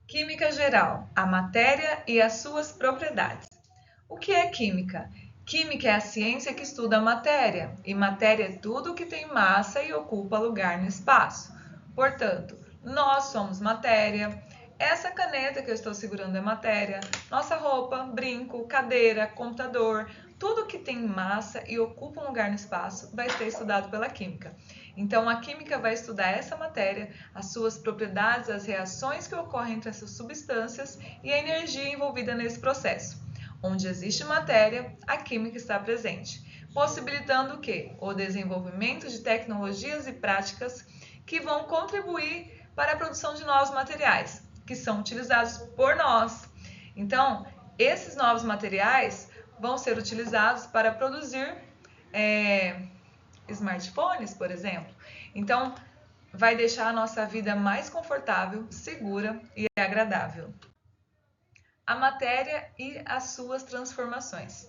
Química geral, a matéria e as suas propriedades. O que é química? Química é a ciência que estuda a matéria, e matéria é tudo que tem massa e ocupa lugar no espaço. Portanto, nós somos matéria. Essa caneta que eu estou segurando é matéria. Nossa roupa, brinco, cadeira, computador, tudo que tem massa e ocupa um lugar no espaço vai ser estudado pela química. Então, a química vai estudar essa matéria, as suas propriedades, as reações que ocorrem entre essas substâncias e a energia envolvida nesse processo. Onde existe matéria, a química está presente, possibilitando o quê? O desenvolvimento de tecnologias e práticas que vão contribuir para a produção de novos materiais, que são utilizados por nós. Então, esses novos materiais vão ser utilizados para produzir smartphones, por exemplo. Então, vai deixar a nossa vida mais confortável, segura e agradável. A matéria e as suas transformações.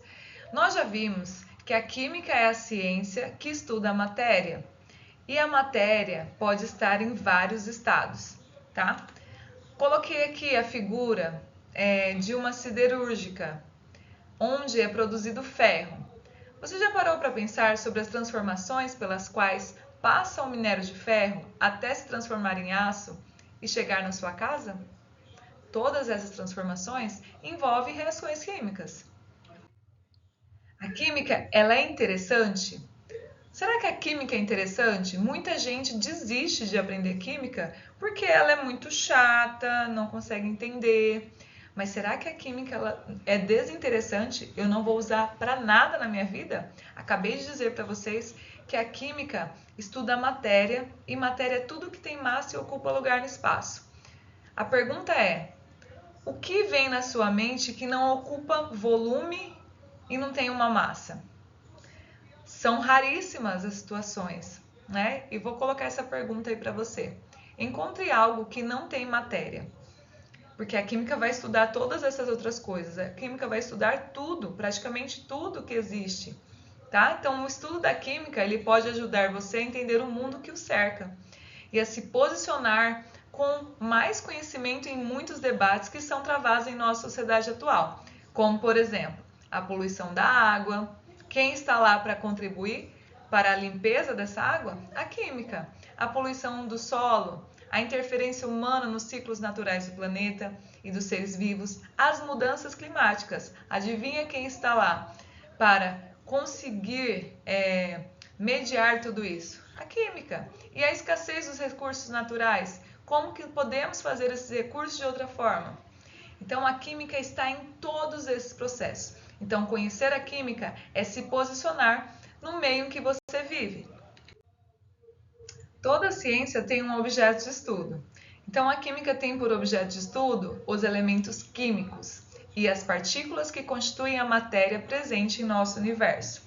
Nós já vimos que a química é a ciência que estuda a matéria, e a matéria pode estar em vários estados, tá? Coloquei aqui a figura de uma siderúrgica, onde é produzido ferro. Você já parou para pensar sobre as transformações pelas quais passa o minério de ferro até se transformar em aço e chegar na sua casa? Todas essas transformações envolvem reações químicas. A química, ela é interessante? Será que a química é interessante? Muita gente desiste de aprender química porque ela é muito chata, não consegue entender. Mas será que a química ela é desinteressante? Eu não vou usar para nada na minha vida? Acabei de dizer para vocês que a química estuda a matéria e matéria é tudo que tem massa e ocupa lugar no espaço. A pergunta é: o que vem na sua mente que não ocupa volume e não tem uma massa? São raríssimas as situações, né? E vou colocar essa pergunta aí para você. Encontre algo que não tem matéria, porque a química vai estudar todas essas outras coisas. A química vai estudar tudo, praticamente tudo que existe, tá? Então, o estudo da química, ele pode ajudar você a entender o mundo que o cerca e a se posicionar com mais conhecimento em muitos debates que são travados em nossa sociedade atual, como, por exemplo, a poluição da água. Quem está lá para contribuir para a limpeza dessa água? A química. A poluição do solo, a interferência humana nos ciclos naturais do planeta e dos seres vivos, as mudanças climáticas. Adivinha quem está lá para conseguir mediar tudo isso? A química. E a escassez dos recursos naturais? Como que podemos fazer esses recursos de outra forma? Então, a química está em todos esses processos. Então, conhecer a química é se posicionar no meio em que você vive. Toda ciência tem um objeto de estudo. Então, a química tem por objeto de estudo os elementos químicos e as partículas que constituem a matéria presente em nosso universo.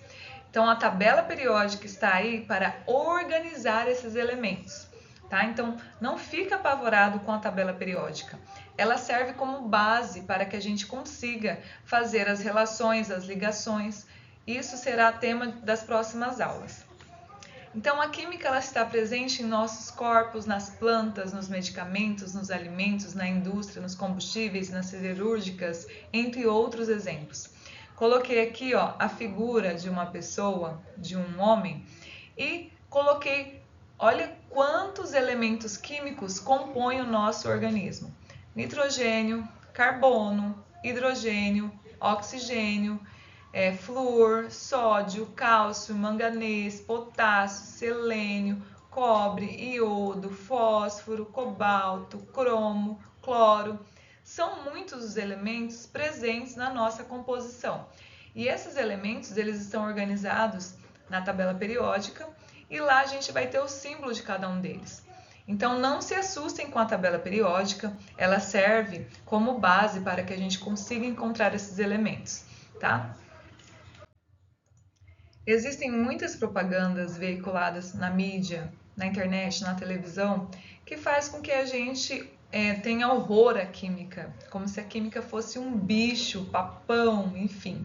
Então, a tabela periódica está aí para organizar esses elementos. Tá? Então, não fica apavorado com a tabela periódica. Ela serve como base para que a gente consiga fazer as relações, as ligações. Isso será tema das próximas aulas. Então, a química ela está presente em nossos corpos, nas plantas, nos medicamentos, nos alimentos, na indústria, nos combustíveis, nas siderúrgicas, entre outros exemplos. Coloquei aqui a figura de uma pessoa, de um homem, e coloquei, olha quantos elementos químicos compõem o nosso organismo. Nitrogênio, carbono, hidrogênio, oxigênio, flúor, sódio, cálcio, manganês, potássio, selênio, cobre, iodo, fósforo, cobalto, cromo, cloro. São muitos os elementos presentes na nossa composição. E esses elementos eles estão organizados na tabela periódica e lá a gente vai ter o símbolo de cada um deles. Então não se assustem com a tabela periódica, ela serve como base para que a gente consiga encontrar esses elementos, tá? Existem muitas propagandas veiculadas na mídia, na internet, na televisão, que faz com que a gente tenha horror à química, como se a química fosse um bicho, papão, enfim.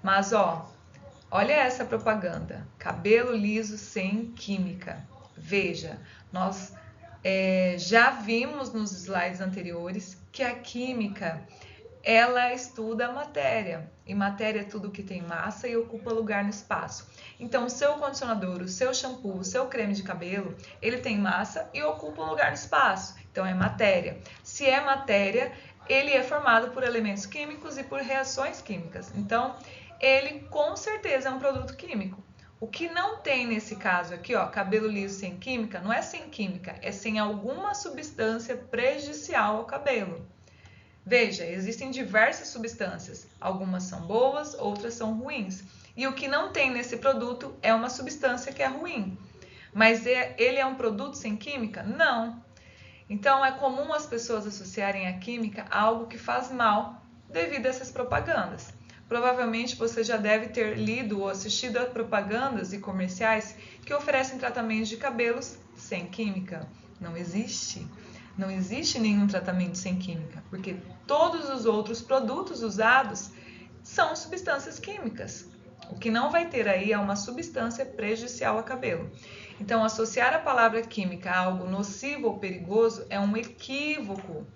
Mas olha essa propaganda, cabelo liso sem química. Veja, nós Já vimos nos slides anteriores que a química, ela estuda a matéria, e matéria é tudo que tem massa e ocupa lugar no espaço. Então, o seu condicionador, o seu shampoo, o seu creme de cabelo, ele tem massa e ocupa um lugar no espaço, então é matéria. Se é matéria, ele é formado por elementos químicos e por reações químicas, então ele com certeza é um produto químico. O que não tem nesse caso aqui, ó, cabelo liso sem química, não é sem química, é sem alguma substância prejudicial ao cabelo. Veja, existem diversas substâncias, algumas são boas, outras são ruins. E o que não tem nesse produto é uma substância que é ruim. Mas ele é um produto sem química? Não. Então é comum as pessoas associarem a química a algo que faz mal devido a essas propagandas. Provavelmente você já deve ter lido ou assistido a propagandas e comerciais que oferecem tratamentos de cabelos sem química. Não existe. Não existe nenhum tratamento sem química, porque todos os outros produtos usados são substâncias químicas. O que não vai ter aí é uma substância prejudicial ao cabelo. Então, associar a palavra química a algo nocivo ou perigoso é um equívoco,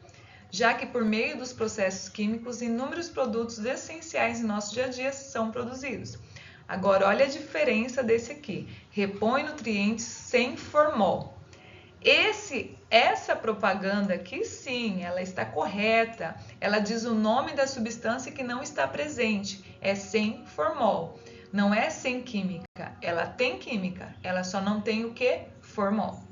já que por meio dos processos químicos, inúmeros produtos essenciais em nosso dia a dia são produzidos. Agora, olha a diferença desse aqui. Repõe nutrientes sem formol. Essa propaganda aqui, sim, ela está correta. Ela diz o nome da substância que não está presente. É sem formol. Não é sem química. Ela tem química. Ela só não tem o que? Formol.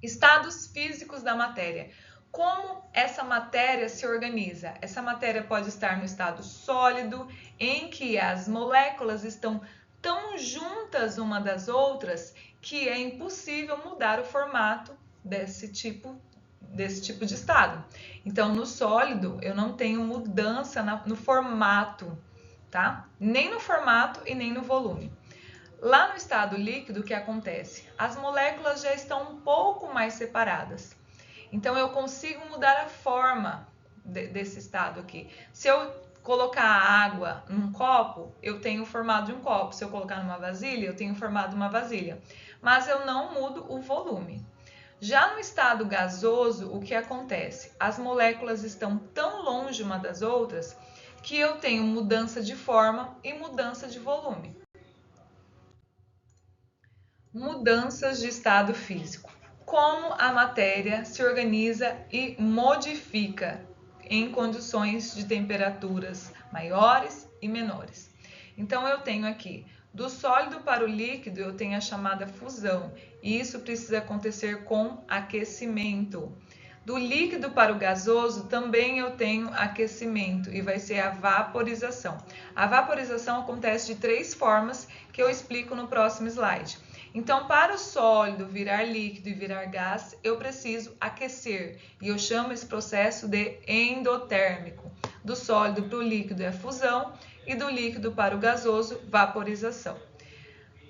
Estados físicos da matéria. Como essa matéria se organiza? Essa matéria pode estar no estado sólido, em que as moléculas estão tão juntas uma das outras que é impossível mudar o formato desse tipo de estado. Então, no sólido, eu não tenho mudança no formato, tá? Nem no formato e nem no volume. Lá no estado líquido, o que acontece? As moléculas já estão um pouco mais separadas. Então, eu consigo mudar a forma desse estado aqui. Se eu colocar água num copo, eu tenho o formato de um copo. Se eu colocar numa vasilha, eu tenho o formato de uma vasilha. Mas eu não mudo o volume. Já no estado gasoso, o que acontece? As moléculas estão tão longe uma das outras que eu tenho mudança de forma e mudança de volume. Mudanças de estado físico. Como a matéria se organiza e modifica em condições de temperaturas maiores e menores. Então, eu tenho aqui, do sólido para o líquido, eu tenho a chamada fusão, e isso precisa acontecer com aquecimento. Do líquido para o gasoso, também eu tenho aquecimento, e vai ser a vaporização. A vaporização acontece de 3 formas, que eu explico no próximo slide. Então, para o sólido virar líquido e virar gás, eu preciso aquecer, e eu chamo esse processo de endotérmico. Do sólido para o líquido é fusão, e do líquido para o gasoso, vaporização.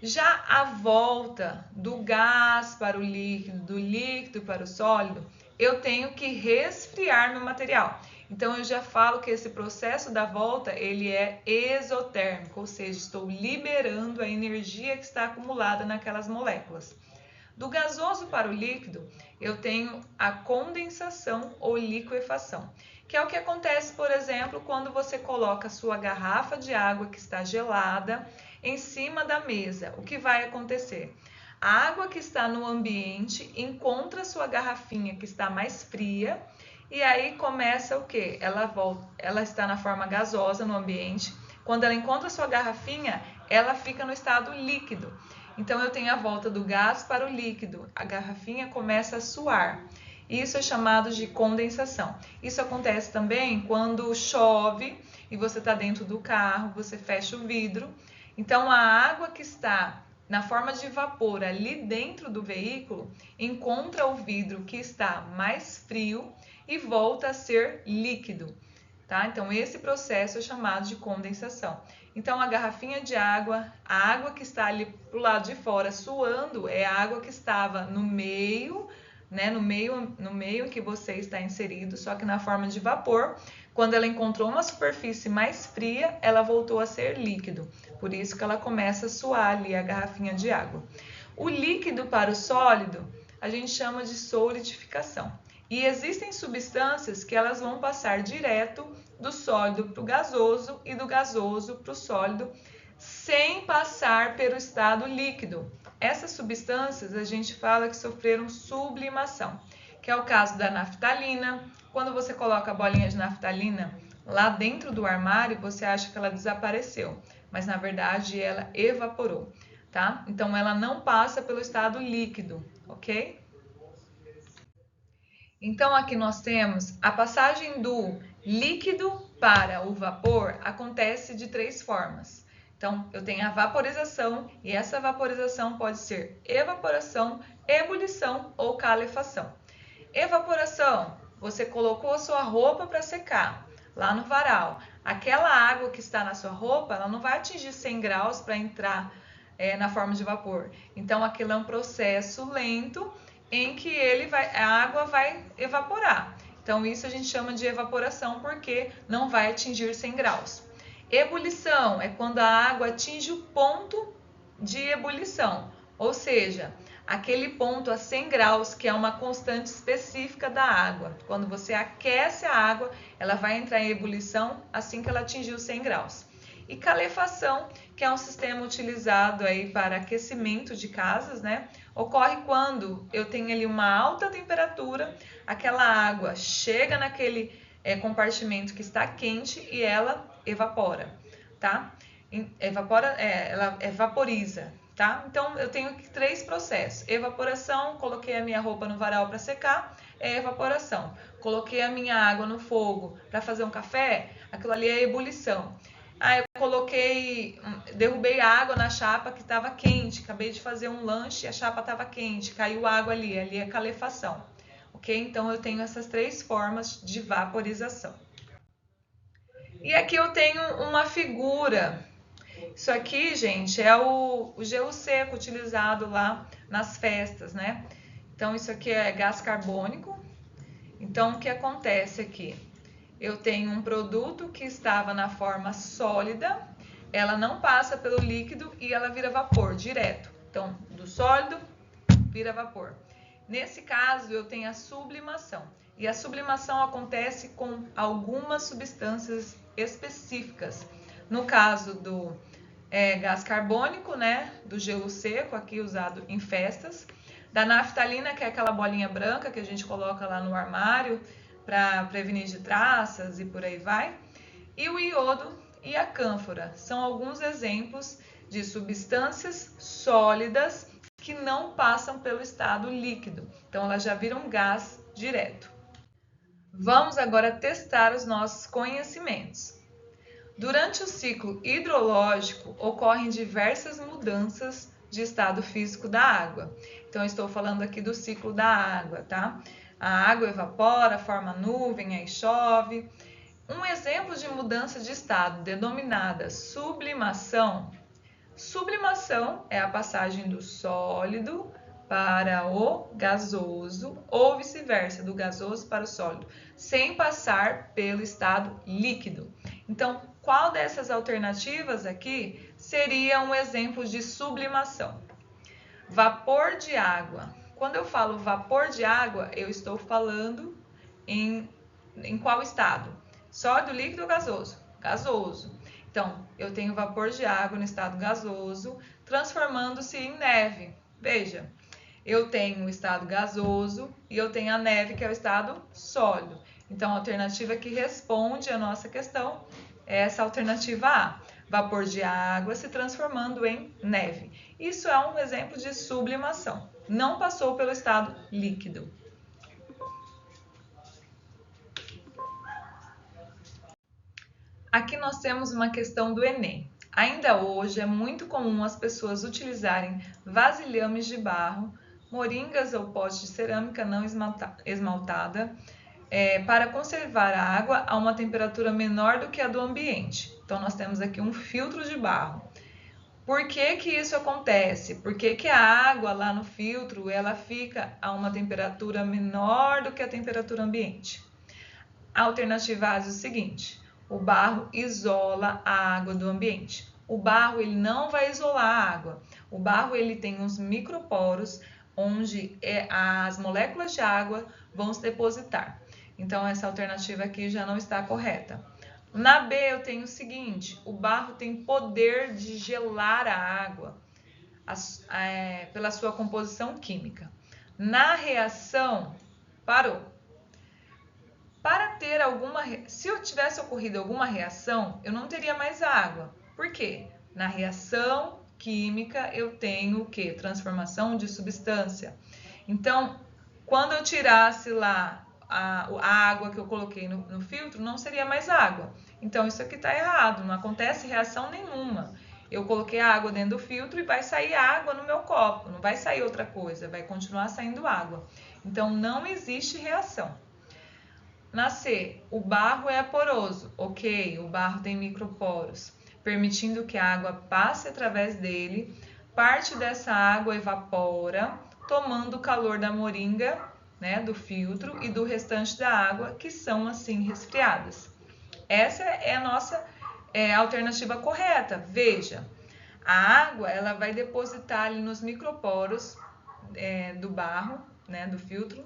Já a volta do gás para o líquido, do líquido para o sólido, eu tenho que resfriar meu material. Então, eu já falo que esse processo da volta, ele é exotérmico, ou seja, estou liberando a energia que está acumulada naquelas moléculas. Do gasoso para o líquido, eu tenho a condensação ou liquefação, que é o que acontece, por exemplo, quando você coloca a sua garrafa de água que está gelada em cima da mesa. O que vai acontecer? A água que está no ambiente encontra a sua garrafinha que está mais fria, e aí começa o quê? Ela está na forma gasosa no ambiente. Quando ela encontra a sua garrafinha, ela fica no estado líquido. Então, eu tenho a volta do gás para o líquido. A garrafinha começa a suar. Isso é chamado de condensação. Isso acontece também quando chove e você está dentro do carro, você fecha o vidro. Então, a água que está na forma de vapor ali dentro do veículo encontra o vidro que está mais frio e volta a ser líquido, tá? Então, esse processo é chamado de condensação. Então, a garrafinha de água, a água que está ali pro lado de fora suando, é a água que estava no meio, né? No meio em que você está inserido, só que na forma de vapor. Quando ela encontrou uma superfície mais fria, ela voltou a ser líquido. Por isso que ela começa a suar ali a garrafinha de água. O líquido para o sólido a gente chama de solidificação. E existem substâncias que elas vão passar direto do sólido para o gasoso e do gasoso para o sólido, sem passar pelo estado líquido. Essas substâncias a gente fala que sofreram sublimação, que é o caso da naftalina. Quando você coloca a bolinha de naftalina lá dentro do armário, você acha que ela desapareceu, mas na verdade ela evaporou, tá? Então ela não passa pelo estado líquido, ok? Então aqui nós temos a passagem do líquido para o vapor acontece de 3 formas. Então eu tenho a vaporização e essa vaporização pode ser evaporação, ebulição ou calefação. Evaporação, você colocou a sua roupa para secar lá no varal. Aquela água que está na sua roupa, ela não vai atingir 100 graus para entrar na forma de vapor. Então aquilo é um processo lento em que a água vai evaporar. Então isso a gente chama de evaporação porque não vai atingir 100 graus. Ebulição é quando a água atinge o ponto de ebulição, ou seja, aquele ponto a 100 graus que é uma constante específica da água. Quando você aquece a água, ela vai entrar em ebulição assim que ela atingir 100 graus. E calefação, que é um sistema utilizado aí para aquecimento de casas, né? Ocorre quando eu tenho ali uma alta temperatura, aquela água chega naquele compartimento que está quente e ela evapora, tá? Ela vaporiza, tá? Então eu tenho 3 processos: evaporação, coloquei a minha roupa no varal para secar, é evaporação. Coloquei a minha água no fogo para fazer um café, aquilo ali é ebulição. Eu derrubei água na chapa que estava quente, acabei de fazer um lanche e a chapa estava quente, caiu água ali é calefação, ok? Então eu tenho essas 3 formas de vaporização. E aqui eu tenho uma figura. Isso aqui, gente, é o gelo seco utilizado lá nas festas, né? Então isso aqui é gás carbônico. Então o que acontece aqui? Eu tenho um produto que estava na forma sólida, ela não passa pelo líquido e ela vira vapor direto. Então, do sólido vira vapor. Nesse caso, eu tenho a sublimação. E a sublimação acontece com algumas substâncias específicas. No caso do gás carbônico, né, do gelo seco, aqui usado em festas, da naftalina, que é aquela bolinha branca que a gente coloca lá no armário, para prevenir de traças e por aí vai. E o iodo e a cânfora são alguns exemplos de substâncias sólidas que não passam pelo estado líquido. Então elas já viram gás direto. Vamos agora testar os nossos conhecimentos. Durante o ciclo hidrológico ocorrem diversas mudanças de estado físico da água. Então eu estou falando aqui do ciclo da água, tá? A água evapora, forma nuvem, aí chove. Um exemplo de mudança de estado denominada sublimação. Sublimação é a passagem do sólido para o gasoso ou vice-versa, do gasoso para o sólido, sem passar pelo estado líquido. Então, qual dessas alternativas aqui seria um exemplo de sublimação? Vapor de água. Quando eu falo vapor de água, eu estou falando em qual estado? Sólido, líquido ou gasoso? Gasoso. Então, eu tenho vapor de água no estado gasoso, transformando-se em neve. Veja, eu tenho o estado gasoso e eu tenho a neve, que é o estado sólido. Então, a alternativa que responde a nossa questão é essa alternativa A. Vapor de água se transformando em neve. Isso é um exemplo de sublimação. Não passou pelo estado líquido. Aqui nós temos uma questão do Enem. Ainda hoje é muito comum as pessoas utilizarem vasilhames de barro, moringas ou potes de cerâmica não esmaltada para conservar a água a uma temperatura menor do que a do ambiente. Então nós temos aqui um filtro de barro. Por que que isso acontece? Por que que a água lá no filtro ela fica a uma temperatura menor do que a temperatura ambiente? A alternativa A é o seguinte: o barro isola a água do ambiente. o barro ele não vai isolar a água. O barro ele tem uns microporos onde as moléculas de água vão se depositar. Então, essa alternativa aqui já não está correta. Na B, eu tenho o seguinte, o barro tem poder de gelar a água pela sua composição química. Na reação, parou. Se eu tivesse ocorrido alguma reação, eu não teria mais água. Por quê? Na reação química, eu tenho o quê? Transformação de substância. Então, quando eu tirasse lá a água que eu coloquei no filtro, não seria mais água. Então, isso aqui está errado, não acontece reação nenhuma. Eu coloquei a água dentro do filtro e vai sair água no meu copo, não vai sair outra coisa, vai continuar saindo água. Então, não existe reação. Na C, o barro é poroso. Ok, o barro tem microporos, permitindo que a água passe através dele. Parte dessa água evapora, tomando o calor da moringa, né, do filtro e do restante da água, que são assim resfriadas. Essa é a nossa alternativa correta. Veja, a água ela vai depositar ali nos microporos do barro, né, do filtro,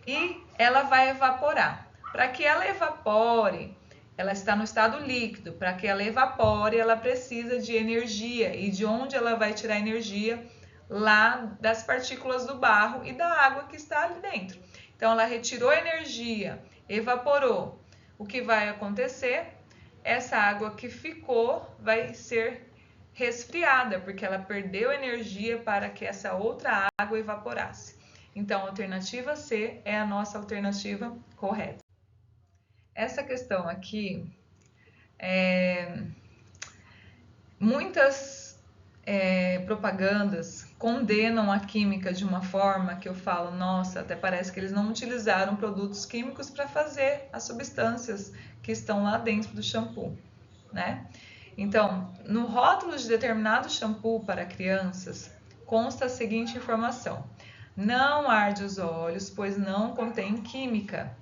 e ela vai evaporar. Para que ela evapore, ela está no estado líquido. Para que ela evapore, ela precisa de energia. E de onde ela vai tirar energia? Lá das partículas do barro e da água que está ali dentro. Então, ela retirou energia, evaporou. O que vai acontecer? Essa água que ficou vai ser resfriada, porque ela perdeu energia para que essa outra água evaporasse. Então, a alternativa C é a nossa alternativa correta. Essa questão aqui, muitas propagandas condenam a química de uma forma que eu falo, nossa, até parece que eles não utilizaram produtos químicos para fazer as substâncias que estão lá dentro do shampoo, né? Então, no rótulo de determinado shampoo para crianças, consta a seguinte informação: não arde os olhos, pois não contém química.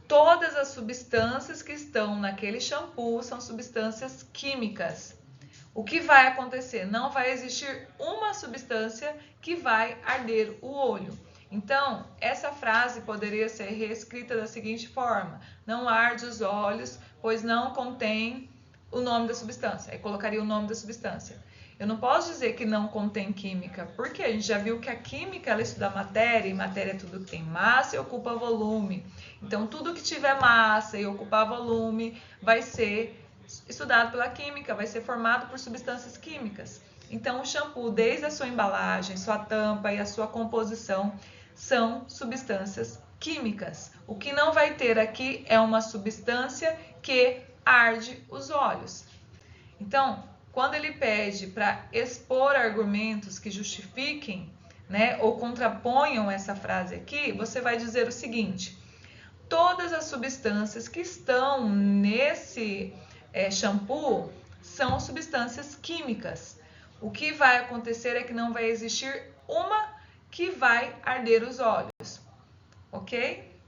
Todas as substâncias que estão naquele shampoo são substâncias químicas. O que vai acontecer? Não vai existir uma substância que vai arder o olho. Então, essa frase poderia ser reescrita da seguinte forma: não arde os olhos, pois não contém o nome da substância. Aí colocaria o nome da substância. Eu não posso dizer que não contém química, porque a gente já viu que a química ela estuda matéria, e matéria é tudo que tem massa e ocupa volume. Então, tudo que tiver massa e ocupar volume vai ser estudado pela química, vai ser formado por substâncias químicas. Então, o shampoo, desde a sua embalagem, sua tampa e a sua composição, são substâncias químicas. O que não vai ter aqui é uma substância que arde os olhos. Então, quando ele pede para expor argumentos que justifiquem, né, ou contraponham essa frase aqui, você vai dizer o seguinte: todas as substâncias que estão nesse shampoo são substâncias químicas. O que vai acontecer é que não vai existir uma que vai arder os olhos, ok?